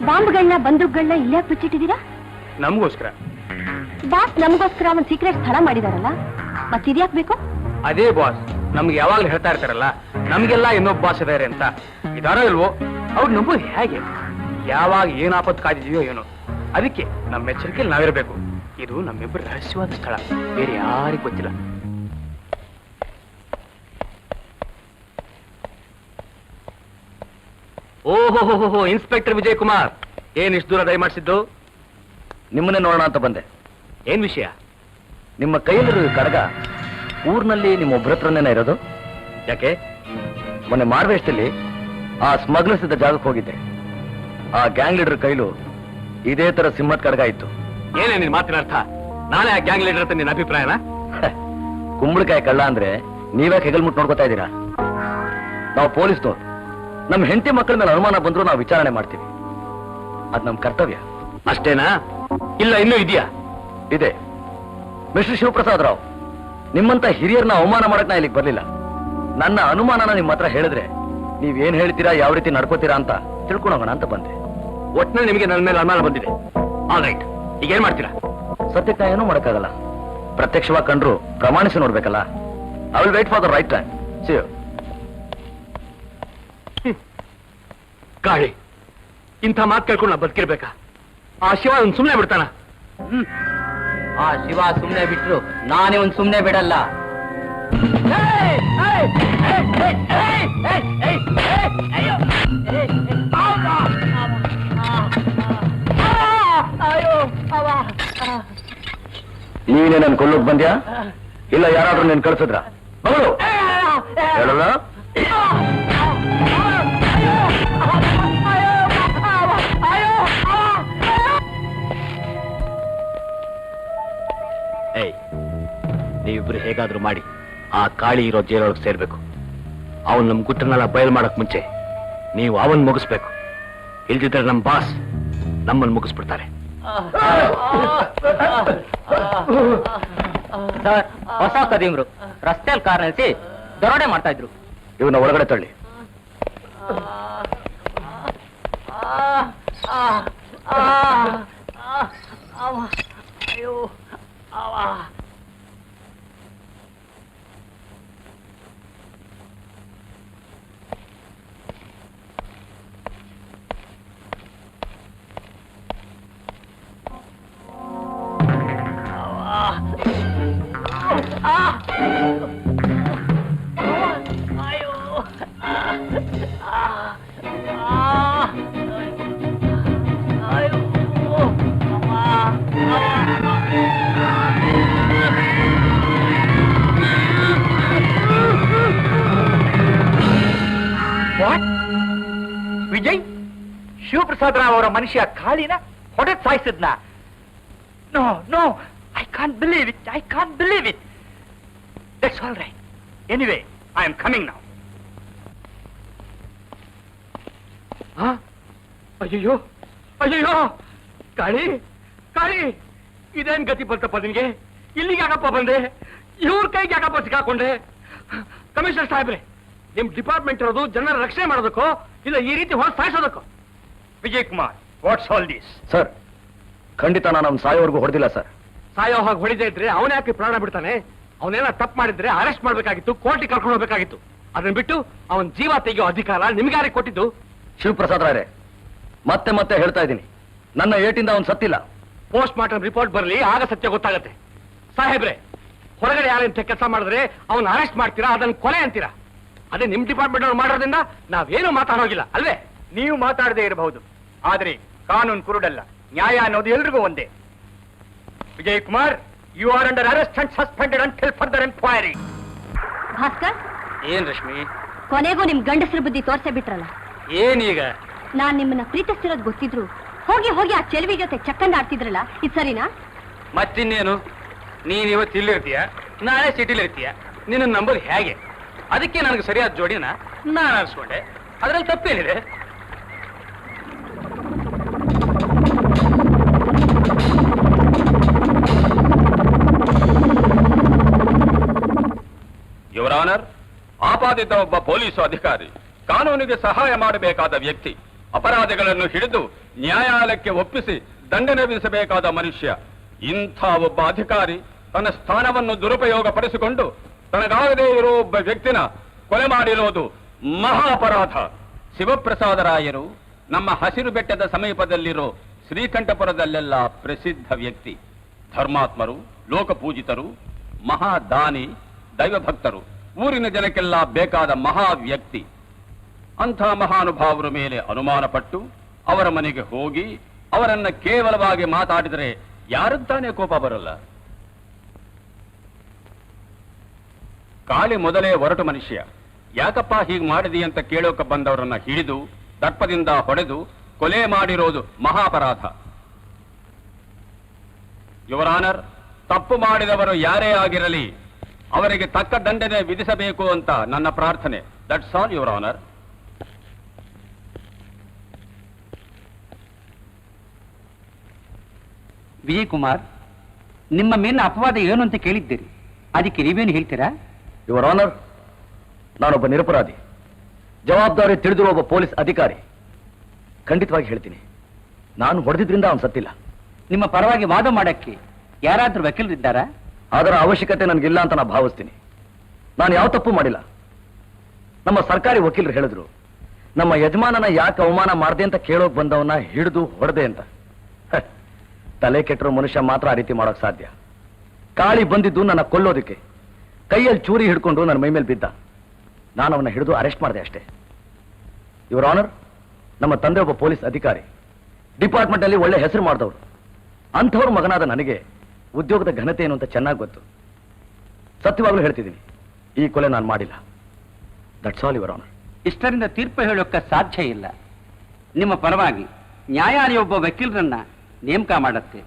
ಬಾಂಬ್ಗಳನ್ನ ಬಂದೂಕ್ಗಳನ್ನ ಇಲ್ಯಾಕೆ ಬಿಚ್ಚಿಟ್ಟಿದ್ದೀರಾ? ನಮಗೋಸ್ಕರ. ಬಾಸ್ ನಮಗೋಸ್ಕರ ಒಂದು ಸೀಕ್ರೆಟ್ ಸ್ಥಳ ಮಾಡಿದಾರಲ್ಲ, ಮತ್ತಿದ್ಯಾಕ್ ಬೇಕು? ಅದೇ ಬಾಸ್ ನಮ್ಗೆ ಯಾವಾಗ್ಲೂ ಹೇಳ್ತಾ ಇರ್ತಾರಲ್ಲ, ನಮ್ಗೆಲ್ಲ ಇನ್ನೊಬ್ಬ ಬಾಸ್ ಇದಾರೆ ಅಂತ. ಇದಾರೋ ಇಲ್ವೋ ಅವ್ರು ನಂಬೋದು ಹೇಗೆ? ಯಾವಾಗ ಏನ್ ಆಪತ್ತು ಕಾದಿದೆಯೋ ಏನೋ, ಅದಕ್ಕೆ ನಮ್ಮ ಎಚ್ಚರಿಕೆಯಲ್ಲಿ ನಾವಿರಬೇಕು. ಇದು ನಮ್ಮಿಬ್ಬರು ರಹಸ್ಯವಾದ ಸ್ಥಳ, ಬೇರೆ ಯಾರಿಗೂ ಗೊತ್ತಿಲ್ಲ. ಓಹೋ, ಇನ್ಸ್ಪೆಕ್ಟರ್ ವಿಜಯ್ ಕುಮಾರ್, ಏನ್ ಇಷ್ಟು ದೂರ ದಯಮಾಡಿಸಿದ್ದು? ನಿಮ್ಮನ್ನೇ ನೋಡೋಣ ಅಂತ ಬಂದೆ. ಏನ್ ವಿಷಯ? ನಿಮ್ಮ ಕೈಯಲ್ಲಿರೋ ಕಡಗ ಊರಿನಲ್ಲಿ ನಿಮ್ಮ ಒಬ್ಬರತ್ರನೇ ಇರೋದು? ಯಾಕೆ? ಮೊನ್ನೆ ಮಾರ್ವೇಷ್ಟಲ್ಲಿ ಆ ಸ್ಮಗ್ಲರ್ಸ್ ಇದ್ದ ಜಾಗಕ್ಕೆ ಹೋಗಿದ್ದೆ. ಆ ಗ್ಯಾಂಗ್ ಲೀಡರ್ ಕೈಲು ಇದೇ ತರ ಸಿಂಹದ ಕಡಗ ಇತ್ತು. ಏನೇ ನಿನ್ ಮಾತಿನ ಅರ್ಥ? ನಾಳೆ ಆ ಗ್ಯಾಂಗ್ ಲೀಡರ್ ಅಂತ ನಿನ್ನ ಅಭಿಪ್ರಾಯನ? ಕುಂಬಳಕಾಯಿ ಕಳ್ಳ ಅಂದ್ರೆ ನೀವೇ ಹೆಗಲ್ ಮುಟ್ಟು ನೋಡ್ಕೊತಾ ಇದ್ದೀರಾ? ನಾವು ಪೊಲೀಸ್ನವ್ರು, ನಮ್ಮ ಹೆಂಡತಿ ಮಕ್ಕಳ ಮೇಲೆ ಅನುಮಾನ ಬಂದ್ರು ನಾವು ವಿಚಾರಣೆ ಮಾಡ್ತೀವಿ. ಅದ್ ನಮ್ ಕರ್ತವ್ಯ. ಅಷ್ಟೇನಾ? ಇಲ್ಲ ಇನ್ನೂ ಇದೆಯಾ? ಇದೆ. ಮಿಸ್ಟರ್ ಶಿವಪ್ರಸಾದ್ ರಾವ್, ನಿಮ್ಮಂತ ಹಿರಿಯರನ್ನ ಅವಮಾನ ಮಾಡಕ್ ನಾ ಇಲ್ಲಿಗೆ ಬರ್ಲಿಲ್ಲ. ನನ್ನ ಅನುಮಾನನ ನಿಮ್ಮ ಹತ್ರ ಹೇಳಿದ್ರೆ ನೀವೇನ್ ಹೇಳ್ತೀರಾ, ಯಾವ ರೀತಿ ನಡ್ಕೋತೀರಾ ಅಂತ ತಿಳ್ಕೊಂಡೋಗೋಣ ಅಂತ ಬಂದೆ. ಒಟ್ನಲ್ಲಿ ನಿಮಗೆ ನನ್ನ ಮೇಲೆ ಅನುಮಾನ ಬಂದಿದೆ. ಆಲ್ ರೈಟ್, ಈಗ ಏನ್ ಮಾಡ್ತೀರಾ? ಸತ್ಯಕ್ಕೆ ಏನೂ ಮಾಡಕ್ಕಾಗಲ್ಲ. ಪ್ರತ್ಯಕ್ಷವಾಗಿ ಕಂಡ್ರು ಪ್ರಮಾಣಿಸಿ ನೋಡ್ಬೇಕಲ್ಲ. I will wait for the right time. See you. ಗಾಳಿ, ಇಂಥ ಮಾತು ಕೇಳ್ಕೊಂಡು ನಾ ಬದುಕಿರ್ಬೇಕಾ? ಆ ಶಿವ ಒಂದು ಸುಮ್ಮನೆ ಬಿಡ್ತಾನ? ಆ ಶಿವ ಸುಮ್ಮನೆ ಬಿಟ್ರು ನಾನೇ ಒಂದು ಸುಮ್ಮನೆ ಬಿಡಲ್ಲ. ನೀನೇ ನನ್ ಕೊಲ್ಲೋಕ್ ಬಂದ್ಯಾ, ಇಲ್ಲ ಯಾರಾದ್ರೂ ನೀನ್ ಕಳ್ಸಿದ್ರ? ಮಗಳು ಹೇಳಲ್ಲ. ನೀವಿಬ್ರು ಹೇಗಾದ್ರೂ ಮಾಡಿ ಆ ಕಾಳಿ ಇರೋ ಜೈಲೊಳಗೆ ಸೇರ್ಬೇಕು. ಅವನ್ ನಮ್ ಗುಟ್ಟನೆಲ್ಲ ಬಯಲ್ ಮಾಡಕ್ ಮುಂಚೆ ನೀವು ಅವನ್ ಮುಗಿಸ್ಬೇಕು. ಇಲ್ದಿದ್ರೆ ನಮ್ ಬಾಸ್ ನಮ್ಮನ್ನು ಮುಗಿಸ್ಬಿಡ್ತಾರೆ. ಸರ್, ಹೊಸ ಕದೀಮ್ರು ರಸ್ತೆಯಲ್ಲಿ ಕಾರ್ ನಿಲ್ಸಿ ದರೋಡೆ ಮಾಡ್ತಾ ಇದ್ರು. ಇವನ್ನ ಒಳಗಡೆ ತಳ್ಳಿ. ವಿಜಯ್, ಶಿವಪ್ರಸಾದ್ ರಾವ್ ಅವರ ಮನುಷ್ಯ ಕಾಳಿನ ಹೊಡೆದ್ ಸಾಯಿಸಿದ್ನ? No no, I can't believe it, I can't believe it. That's all right. Anyway, I am coming now. ಅಯ್ಯೋ ಅಯ್ಯೋ, ಕಾಳಿ ಕಾಳಿ, ಇದೇನ್ ಗತಿ ಬಂತಪ್ಪ ನಿನ್ಗೆ? ಇಲ್ಲಿಗೆ ಯಾಕಪ್ಪ ಬಂದೆ? ಇವ್ರ ಕೈಗೆ ಯಾಕಪ್ಪ ಸಿಕ್ಕಾಕೊಂಡೆ? ಕಮಿಷನರ್ ಸಾಹೇಬ್ರೆ, ನಿಮ್ ಡಿಪಾರ್ಟ್ಮೆಂಟ್ ಇರೋದು ಜನರ ರಕ್ಷಣೆ ಮಾಡೋದಕ್ಕೋ ಇಲ್ಲ ಈ ರೀತಿ ಹೊರ ಸಾಯಿಸೋದಕ್ಕೋ? Vijay Kumar, what's all this? Sir, ಖಂಡಿತ ನಾನು ಅವ್ನು ಸಾಯೋವರೆಗೂ ಹೊಡೆದಿಲ್ಲ ಸರ್. ಸಾಯೋ ಹಾಗೆ ಹೊಡಿದೇ ಇದ್ರೆ ಅವನ ಯಾಕೆ ಪ್ರಾಣ ಬಿಡ್ತಾನೆ? ಅವನೇನ ತಪ್ಪು ಮಾಡಿದ್ರೆ ಅರೆಸ್ಟ್ ಮಾಡ್ಬೇಕಾಗಿತ್ತು, ಕೋರ್ಟಿಗೆ ಕರ್ಕೊಂಡು ಹೋಗ್ಬೇಕಾಗಿತ್ತು. ಅದನ್ನ ಬಿಟ್ಟು ಅವನ್ ಜೀವ ತೆಗೆಯೋ ಅಧಿಕಾರ ನಿಮ್ಗಾರಿಗೆ ಕೊಟ್ಟಿದ್ದು? ಶಿವಪ್ರಸಾದ್ ರಾಯರೇ, ಮತ್ತೆ ಮತ್ತೆ ಹೇಳ್ತಾ ಇದ್ದೀನಿ, ನನ್ನ ಏಟಿಂದ ಅವನು ಸತ್ತಿಲ್ಲ. ಪೋಸ್ಟ್ ಮಾರ್ಟಮ್ ರಿಪೋರ್ಟ್ ಬರಲಿ, ಆಗ ಸತ್ಯ ಗೊತ್ತಾಗತ್ತೆ. ಸಾಹೇಬ್ರೆ, ಹೊರಗಡೆ ಯಾರಂತ ಕೆಲಸ ಮಾಡಿದ್ರೆ ಅವನ್ನ ಅರೆಸ್ಟ್ ಮಾಡ್ತೀರಾ, ಅದನ್ನ ಕೊಲೆ ಅಂತೀರಾ? ಅದೇ ನಿಮ್ ಡಿಪಾರ್ಟ್ಮೆಂಟ್ ಅವ್ರು ಮಾಡೋದ್ರಿಂದ ನಾವೇನು ಮಾತಾಡೋಗಿಲ್ಲ ಅಲ್ವೇ? ನೀವು ಮಾತಾಡದೇ ಇರಬಹುದು, ಆದ್ರೆ ಕಾನೂನು ಕುರುಡಲ್ಲ. ನ್ಯಾಯ ಅನ್ನೋದು ಎಲ್ರಿಗೂ ಒಂದೇ. Vijay Kumar, you are under arrest and suspended until further enquiry. Bhaskar, ಏನ್ ರಶ್ಮಿ, ಕೊನೆಗೂ ನಿಮ್ ಗಂಡಸರ ಬುದ್ಧಿ ತೋರ್ಸೇ ಬಿಟ್ರಲ್ಲ. ಏನೀಗ? ನಾನ್ ನಿಮ್ಮನ್ನ ಪ್ರೀತಿಸ್ತಿರೋದು ಗೊತ್ತಿದ್ರು ಹೋಗಿ ಹೋಗಿ ಆ ಚೆಲುವಿ ಜೊತೆ ಚಕ್ಕಂದ ಆಡ್ತಿದ್ರಲ್ಲ, ಇದು ಸರಿನಾ? ಮತ್ತಿನ್ನೇನು, ನೀನ್ ಇವತ್ತು ಇಲ್ಲಿರ್ತೀಯ, ನಾಳೆ ಸಿಟಿಲಿ ಇರ್ತೀಯ, ನಿನ್ನ ನಂಬರ್ ಹೇಗೆ? ಅದಕ್ಕೆ ನನಗೆ ಸರಿಯಾದ ಜೋಡಿನ ನಾನು ಅನ್ಸ್ಕೊಂಡೆ. ಅದ್ರಲ್ಲಿ ತಪ್ಪೇನಿದೆ? ಯುವರ್ ಆನರ್, ಆಪಾದಿತ ಒಬ್ಬ ಪೊಲೀಸು ಅಧಿಕಾರಿ ಕಾನೂನಿಗೆ ಸಹಾಯ ಮಾಡಬೇಕಾದ ವ್ಯಕ್ತಿ ಅಪರಾಧಿಗಳನ್ನು ಹಿಡಿದು ನ್ಯಾಯಾಲಯಕ್ಕೆ ಒಪ್ಪಿಸಿ ದಂಡನೆ ವಿಧಿಸಬೇಕಾದ ಮನುಷ್ಯ. ಇಂಥ ಒಬ್ಬ ಅಧಿಕಾರಿ ತನ್ನ ಸ್ಥಾನವನ್ನು ದುರುಪಯೋಗ ಪಡಿಸಿಕೊಂಡು ತನಗಾಗದೇ ಇರೋ ಒಬ್ಬ ವ್ಯಕ್ತಿನ ಕೊಲೆ ಮಾಡಿರೋದು ಮಹಾ ಅಪರಾಧ. ಶಿವಪ್ರಸಾದರಾಯರು ನಮ್ಮ ಹಸಿರು ಬೆಟ್ಟದ ಸಮೀಪದಲ್ಲಿರೋ ಶ್ರೀಕಂಠಪುರದಲ್ಲೆಲ್ಲ ಪ್ರಸಿದ್ಧ ವ್ಯಕ್ತಿ. ಧರ್ಮಾತ್ಮರು, ಲೋಕಪೂಜಿತರು, ಮಹಾದಾನಿ, ದೈವಭಕ್ತರು, ಊರಿನ ಜನಕ್ಕೆಲ್ಲ ಬೇಕಾದ ಮಹಾ ವ್ಯಕ್ತಿ. ಅಂಥ ಮಹಾನುಭಾವರ ಮೇಲೆ ಅನುಮಾನ ಪಟ್ಟು ಅವರ ಮನೆಗೆ ಹೋಗಿ ಅವರನ್ನ ಕೇವಲವಾಗಿ ಮಾತಾಡಿದರೆ ಯಾರಂತಾನೆ ಕೋಪ ಬರಲ್ಲ. ಕಾಳಿ ಮೊದಲೇ ಹೊರಟು ಮನುಷ್ಯ. ಯಾಕಪ್ಪ ಹೀಗೆ ಮಾಡಿದಿ ಅಂತ ಕೇಳೋಕೆ ಬಂದವರನ್ನ ಹಿಡಿದು ದರ್ಪದಿಂದ ಹೊಡೆದು ಕೊಲೆ ಮಾಡಿರೋದು ಮಹಾಪರಾಧ. ಯುವರ್ ಆನರ್, ತಪ್ಪು ಮಾಡಿದವರು ಯಾರೇ ಆಗಿರಲಿ ಅವರಿಗೆ ತಕ್ಕ ದಂಡನೆ ವಿಧಿಸಬೇಕು ಅಂತ ನನ್ನ ಪ್ರಾರ್ಥನೆ. That's all your honour. Vijay Kumar, ನಿಮ್ಮ ಮೇಲಿನ ಅಪವಾದ ಏನು ಅಂತ ಕೇಳಿದ್ದೀರಿ, ಅದಕ್ಕೆ ನೀವೇನು ಹೇಳ್ತೀರಾ? ಯುವರ್ ಆನರ್, ನಾನೊಬ್ಬ ನಿರಪರಾಧಿ, ಜವಾಬ್ದಾರಿ ತಿಳಿದಿರುವ ಒಬ್ಬ ಪೊಲೀಸ್ ಅಧಿಕಾರಿ. ಖಂಡಿತವಾಗಿ ಹೇಳ್ತೀನಿ, ನಾನು ಹೊಡೆದಿದ್ರಿಂದ ಅವನು ಸತ್ತಿಲ್ಲ. ನಿಮ್ಮ ಪರವಾಗಿ ವಾದ ಮಾಡಕ್ಕೆ ಯಾರಾದ್ರೂ ವಕೀಲರಿದ್ದಾರಾ? ಅದರ ಅವಶ್ಯಕತೆ ನನಗಿಲ್ಲ ಅಂತ ನಾನು ಭಾವಿಸ್ತೀನಿ. ನಾನು ಯಾವ ತಪ್ಪು ಮಾಡಿಲ್ಲ. ನಮ್ಮ ಸರ್ಕಾರಿ ವಕೀಲರು ಹೇಳಿದ್ರು, ನಮ್ಮ ಯಜಮಾನನ ಯಾಕೆ ಅವಮಾನ ಮಾಡದೆ ಅಂತ ಕೇಳೋಕ್ ಬಂದವನ್ನ ಹಿಡಿದು ಹೊಡೆದೆ ಅಂತ. ತಲೆ ಕೆಟ್ಟರು ಮನುಷ್ಯ ಮಾತ್ರ ಆ ರೀತಿ ಮಾಡೋಕ್ ಸಾಧ್ಯ. ಕಾಳಿ ಬಂದಿದ್ದು ನನ್ನ ಕೊಲ್ಲೋದಕ್ಕೆ. ಕೈಯಲ್ಲಿ ಚೂರಿ ಹಿಡ್ಕೊಂಡು ನನ್ನ ಮೈ ಮೇಲೆ ಬಿದ್ದ. ನಾನು ಅವನ್ನ ಹಿಡಿದು ಅರೆಸ್ಟ್ ಮಾಡಿದೆ ಅಷ್ಟೇ. ಯುವರ್ ಆನರ್, ನಮ್ಮ ತಂದೆ ಒಬ್ಬ ಪೊಲೀಸ್ ಅಧಿಕಾರಿ, ಡಿಪಾರ್ಟ್ಮೆಂಟ್ ಅಲ್ಲಿ ಒಳ್ಳೆ ಹೆಸರು ಮಾಡಿದವರು. ಅಂಥವ್ರ ಮಗನಾದ ನನಗೆ ಉದ್ಯೋಗದ ಘನತೆ ಏನು ಅಂತ ಚೆನ್ನಾಗಿ ಗೊತ್ತು. ಸತ್ಯವಾಗ್ಲೂ ಹೇಳ್ತಿದ್ದೀನಿ, ಈ ಕೊಲೆ ನಾನು ಮಾಡಿಲ್ಲ. That's all your honour. ಇಷ್ಟರಿಂದ ತೀರ್ಪು ಹೇಳೋಕ್ಕೆ ಸಾಧ್ಯ ಇಲ್ಲ. ನಿಮ್ಮ ಪರವಾಗಿ ನ್ಯಾಯಾಲಯ ಒಬ್ಬ ವಕೀಲರನ್ನ ನೇಮಕ ಮಾಡುತ್ತೆ.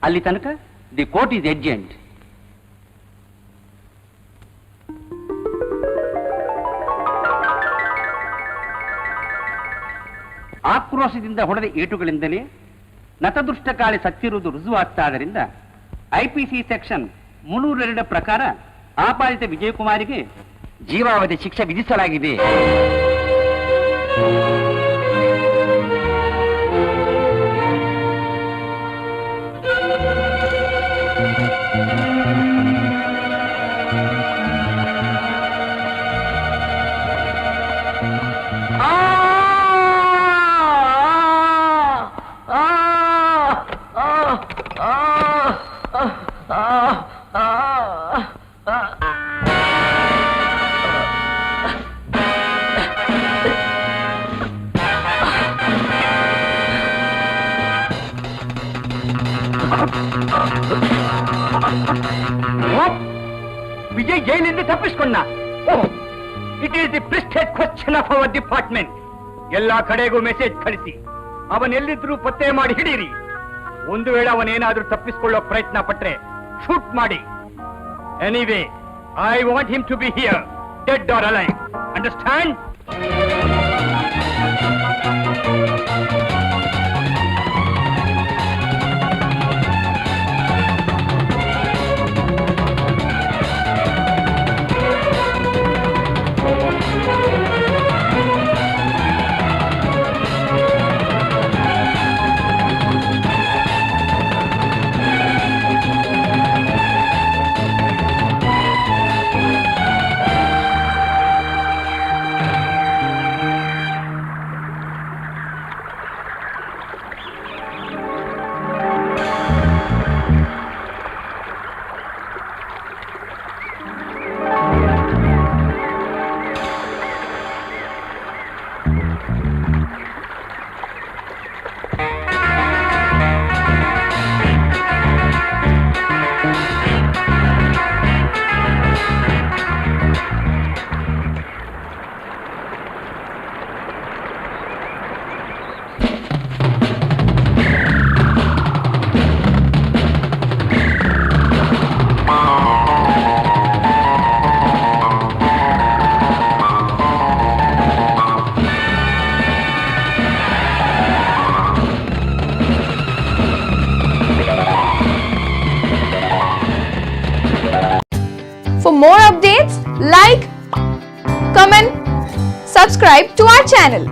ಅಲ್ಲಿ ತನಕ ದಿ ಕೋರ್ಟ್ ಈಸ್ ಎಡ್ಜೆಂಟ್. ಆಕ್ರೋಶದಿಂದ ಹೊಡೆದ ಏಟುಗಳಿಂದಲೇ ನತದೃಷ್ಟ ಕಾಳಿ ಸತ್ತಿರುವುದು ರುಜುವಾಗ್ತಾದ್ದರಿಂದ ಐಪಿಸಿ ಸೆಕ್ಷನ್ 302 ಪ್ರಕಾರ ಆಪಾದಿತ ವಿಜಯಕುಮಾರಿಗೆ ಜೀವಾವಧಿ ಶಿಕ್ಷೆ ವಿಧಿಸಲಾಗಿದೆ. ವಿಜಯ್ ಜೈಲಿಂದ ತಪ್ಪಿಸಿಕೊಂಡ. It is the prestige question of our department. ಎಲ್ಲಾ ಕಡೆಗೂ ಮೆಸೇಜ್ ಕಳಿಸಿ ಅವನೆಲ್ಲಿದ್ರೂ ಪತ್ತೆ ಮಾಡಿ ಹಿಡೀರಿ. ಒಂದು ವೇಳೆ ಅವನೇನಾದ್ರೂ ತಪ್ಪಿಸಿಕೊಳ್ಳೋ ಪ್ರಯತ್ನ ಪಟ್ರೆ ಶೂಟ್ ಮಾಡಿ. Anyway, I want him to be here, dead or alive. Understand? For more updates, like, comment, subscribe to our channel.